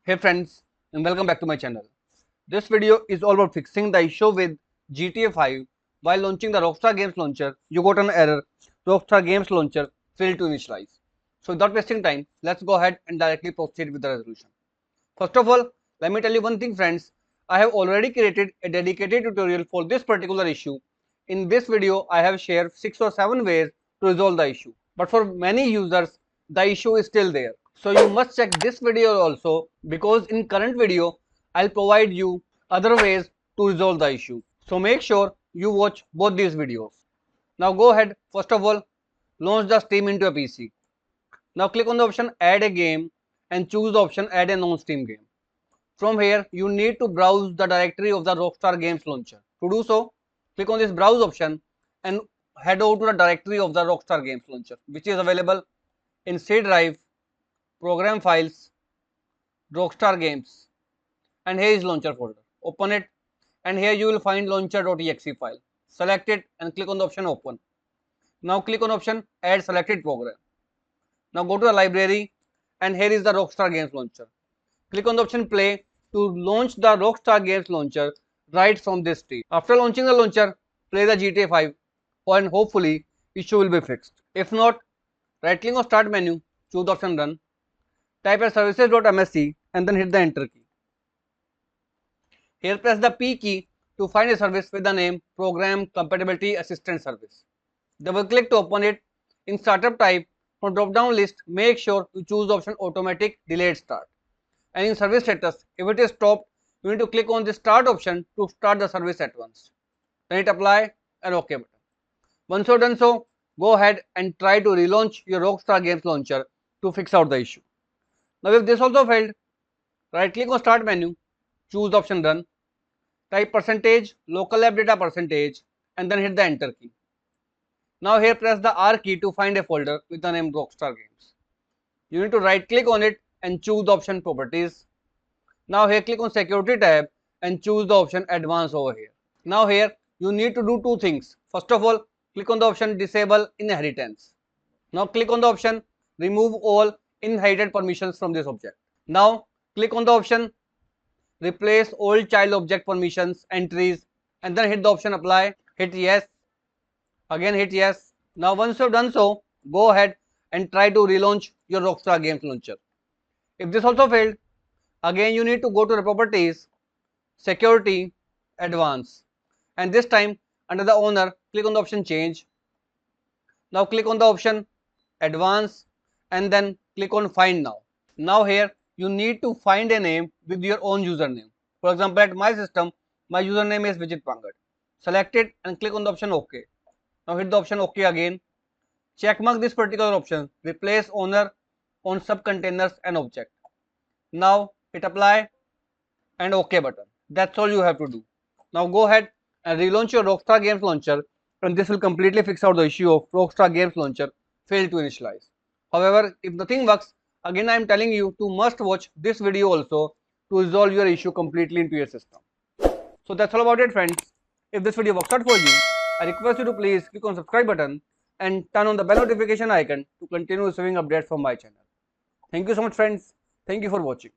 Hey friends, and welcome back to my channel. This video is all about fixing the issue with GTA 5 while launching the Rockstar Games Launcher. You got an error, Rockstar Games Launcher failed to initialize. So without wasting time, let's go ahead and directly proceed with the resolution. First of all, let me tell you one thing friends, I have already created a dedicated tutorial for this particular issue. In this video, I have shared 6 or 7 ways to resolve the issue. But for many users, the issue is still there. So you must check this video also, because in current video, I'll provide you other ways to resolve the issue. So make sure you watch both these videos. Now go ahead, first of all, launch the Steam into a PC. Now click on the option add a game and choose the option add a non-Steam game. From here, you need to browse the directory of the Rockstar Games Launcher. To do so, click on this browse option and head over to the directory of the Rockstar Games Launcher, which is available in C drive, program files, Rockstar Games, and here is launcher folder. Open it and here you will find launcher.exe file. Select it and click on the option open. Now click on option add selected program. Now go to the library and here is the Rockstar Games Launcher. Click on the option play to launch the Rockstar Games Launcher right from this tree. After launching the launcher, play the GTA 5 and hopefully issue will be fixed. If not, right click on start menu, choose the option run, type as services.msc and then hit the enter key. Here press the P key to find a service with the name Program Compatibility Assistant Service. Double click to open it. In startup type, from drop down list, make sure to choose the option automatic delayed start. And in service status, if it is stopped, you need to click on the start option to start the service at once. Then hit apply and OK button. Once you've done so, go ahead and try to relaunch your Rockstar Games Launcher to fix out the issue. Now if this also failed, right click on start menu, choose the option run, type percentage local app data percentage and then hit the enter key. Now here press the R key to find a folder with the name Rockstar Games. You need to right click on it and choose the option properties. Now here click on security tab and choose the option advanced over here. Now here you need to do two things. First of all, click on the option disable inheritance. Now click on the option remove all inherited permissions from this object. Now click on the option replace all child object permissions entries and then hit the option apply, hit yes, again hit yes. Now once you have done so, go ahead and try to relaunch your Rockstar Games Launcher. If this also failed, again you need to go to the properties, security, advanced, and this time under the owner click on the option change. Now click on the option advanced and then click on find now. Now here you need to find a name with your own username. For example, at my system, my username is Vijit Pangat. Select it and click on the option OK. Now hit the option OK again. Check mark this particular option, replace owner on subcontainers and object. Now hit apply and OK button. That's all you have to do. Now go ahead and relaunch your Rockstar Games Launcher and this will completely fix out the issue of Rockstar Games Launcher failed to initialize. However, if nothing works, again I am telling you to must watch this video also to resolve your issue completely into your system. So that's all about it friends. If this video works out for you, I request you to please click on subscribe button and turn on the bell notification icon to continue receiving updates from my channel. Thank you so much friends. Thank you for watching.